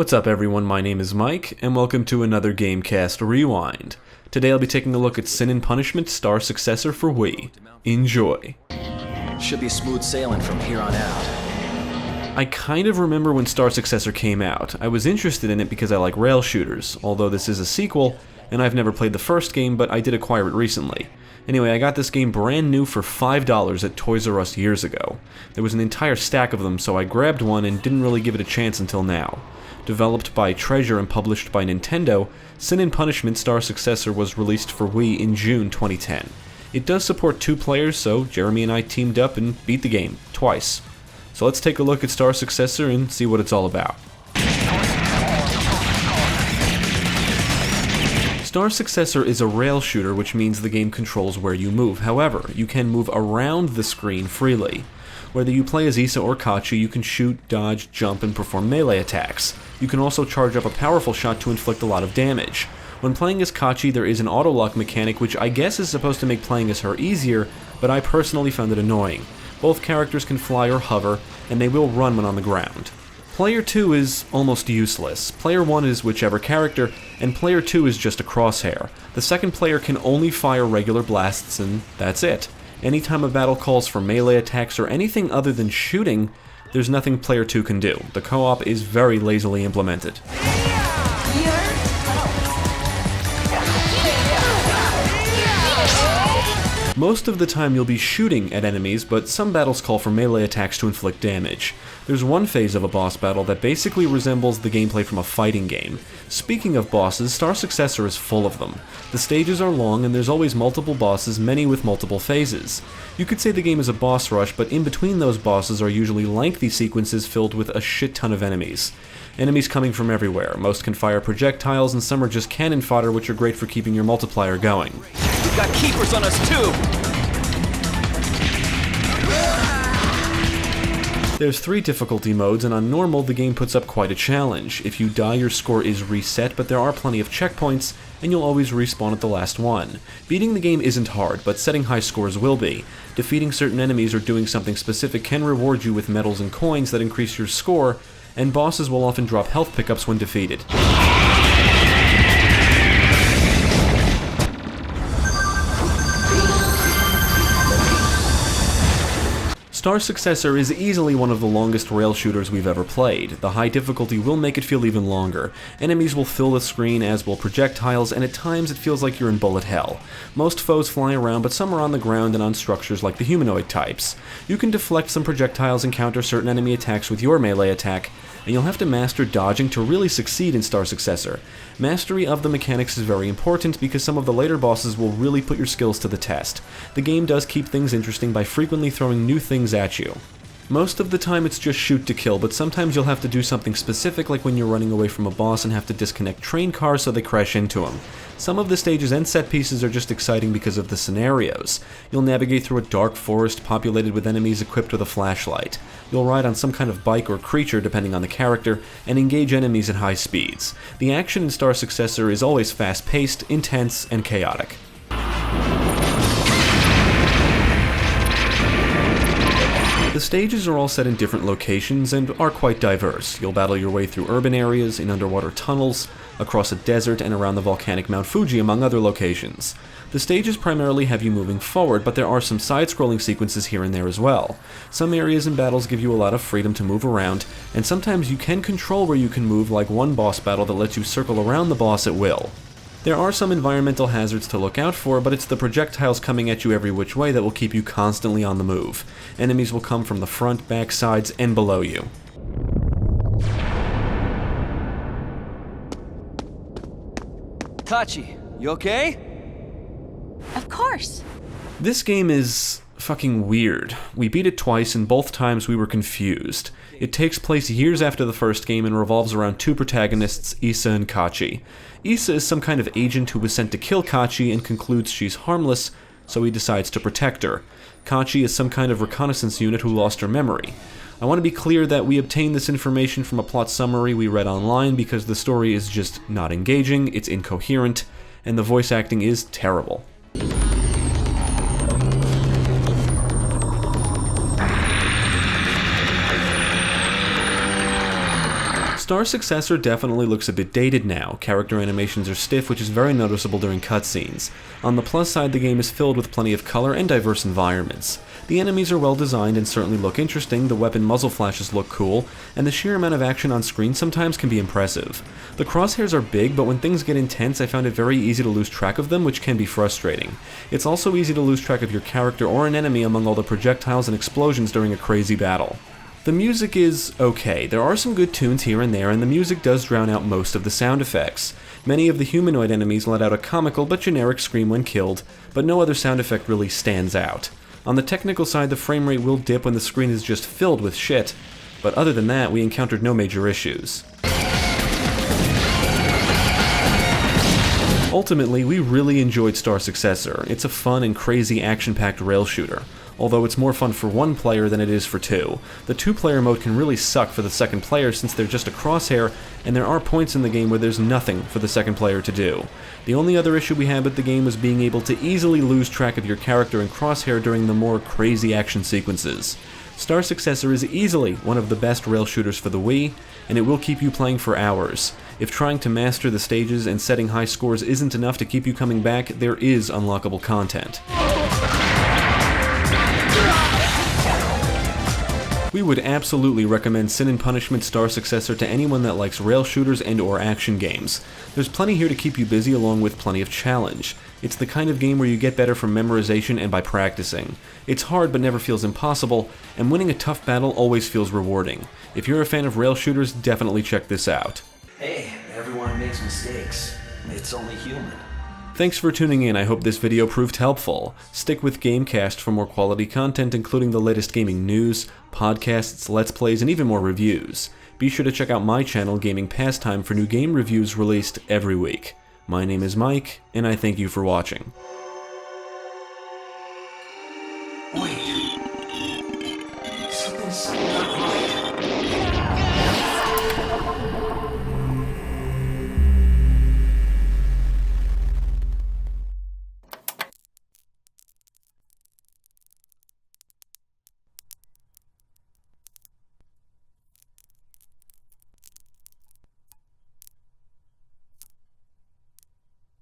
What's up everyone, my name is Mike, and welcome to another GameCast Rewind. Today I'll be taking a look at Sin and Punishment Star Successor for Wii. Enjoy. Should be smooth sailing from here on out. I kind of remember when Star Successor came out. I was interested in it because I like rail shooters, although this is a sequel, and I've never played the first game, but I did acquire it recently. Anyway, I got this game brand new for $5 at Toys R Us years ago. There was an entire stack of them, so I grabbed one and didn't really give it a chance until now. Developed by Treasure and published by Nintendo, Sin and Punishment Star Successor was released for Wii in June 2010. It does support 2 players, so Jeremy and I teamed up and beat the game, twice. So let's take a look at Star Successor and see what it's all about. Star Successor is a rail shooter, which means the game controls where you move. However, you can move around the screen freely. Whether you play as Isa or Kachi, you can shoot, dodge, jump, and perform melee attacks. You can also charge up a powerful shot to inflict a lot of damage. When playing as Kachi, there is an auto-lock mechanic which I guess is supposed to make playing as her easier, but I personally found it annoying. Both characters can fly or hover, and they will run when on the ground. Player 2 is almost useless. Player 1 is whichever character, and Player 2 is just a crosshair. The second player can only fire regular blasts, and that's it. Anytime a battle calls for melee attacks or anything other than shooting, there's nothing Player 2 can do. The co-op is very lazily implemented. Most of the time you'll be shooting at enemies, but some battles call for melee attacks to inflict damage. There's one phase of a boss battle that basically resembles the gameplay from a fighting game. Speaking of bosses, Star Successor is full of them. The stages are long and there's always multiple bosses, many with multiple phases. You could say the game is a boss rush, but in between those bosses are usually lengthy sequences filled with a shit ton of enemies. Enemies coming from everywhere. Most can fire projectiles and some are just cannon fodder, which are great for keeping your multiplier going. We've got keepers on us too! There's 3 difficulty modes, and on normal the game puts up quite a challenge. If you die, your score is reset, but there are plenty of checkpoints, and you'll always respawn at the last one. Beating the game isn't hard, but setting high scores will be. Defeating certain enemies or doing something specific can reward you with medals and coins that increase your score, and bosses will often drop health pickups when defeated. Star Successor is easily one of the longest rail shooters we've ever played. The high difficulty will make it feel even longer. Enemies will fill the screen, as will projectiles, and at times it feels like you're in bullet hell. Most foes fly around, but some are on the ground and on structures like the humanoid types. You can deflect some projectiles and counter certain enemy attacks with your melee attack, and you'll have to master dodging to really succeed in Star Successor. Mastery of the mechanics is very important because some of the later bosses will really put your skills to the test. The game does keep things interesting by frequently throwing new things at you. Most of the time it's just shoot to kill, but sometimes you'll have to do something specific, like when you're running away from a boss and have to disconnect train cars so they crash into them. Some of the stages and set pieces are just exciting because of the scenarios. You'll navigate through a dark forest populated with enemies equipped with a flashlight. You'll ride on some kind of bike or creature depending on the character, and engage enemies at high speeds. The action in Star Successor is always fast-paced, intense, and chaotic. The stages are all set in different locations and are quite diverse. You'll battle your way through urban areas, in underwater tunnels, across a desert, and around the volcanic Mount Fuji, among other locations. The stages primarily have you moving forward, but there are some side-scrolling sequences here and there as well. Some areas and battles give you a lot of freedom to move around, and sometimes you can control where you can move, like one boss battle that lets you circle around the boss at will. There are some environmental hazards to look out for, but it's the projectiles coming at you every which way that will keep you constantly on the move. Enemies will come from the front, back, sides, and below you. Kachi, you okay? Of course. This game is fucking weird. We beat it twice, and both times we were confused. It takes place years after the first game and revolves around 2 protagonists, Isa and Kachi. Isa is some kind of agent who was sent to kill Kachi and concludes she's harmless, so he decides to protect her. Kachi is some kind of reconnaissance unit who lost her memory. I want to be clear that we obtained this information from a plot summary we read online because the story is just not engaging, it's incoherent, and the voice acting is terrible. Star Successor definitely looks a bit dated now. Character animations are stiff, which is very noticeable during cutscenes. On the plus side, the game is filled with plenty of color and diverse environments. The enemies are well designed and certainly look interesting, the weapon muzzle flashes look cool, and the sheer amount of action on screen sometimes can be impressive. The crosshairs are big, but when things get intense, I found it very easy to lose track of them, which can be frustrating. It's also easy to lose track of your character or an enemy among all the projectiles and explosions during a crazy battle. The music is okay. There are some good tunes here and there, and the music does drown out most of the sound effects. Many of the humanoid enemies let out a comical but generic scream when killed, but no other sound effect really stands out. On the technical side, the frame rate will dip when the screen is just filled with shit, but other than that, we encountered no major issues. Ultimately, we really enjoyed Star Successor. It's a fun and crazy action-packed rail shooter. Although it's more fun for one player than it is for two. The two-player mode can really suck for the second player since they're just a crosshair, and there are points in the game where there's nothing for the second player to do. The only other issue we had with the game was being able to easily lose track of your character in crosshair during the more crazy action sequences. Star Successor is easily one of the best rail shooters for the Wii, and it will keep you playing for hours. If trying to master the stages and setting high scores isn't enough to keep you coming back, there is unlockable content. We would absolutely recommend Sin and Punishment Star Successor to anyone that likes rail shooters and or action games. There's plenty here to keep you busy along with plenty of challenge. It's the kind of game where you get better from memorization and by practicing. It's hard but never feels impossible, and winning a tough battle always feels rewarding. If you're a fan of rail shooters, definitely check this out. Hey, everyone makes mistakes. It's only human. Thanks for tuning in. I hope this video proved helpful. Stick with GameCast for more quality content, including the latest gaming news, podcasts, let's plays, and even more reviews. Be sure to check out my channel, Gaming Pastime, for new game reviews released every week. My name is Mike, and I thank you for watching. Wait. Something's not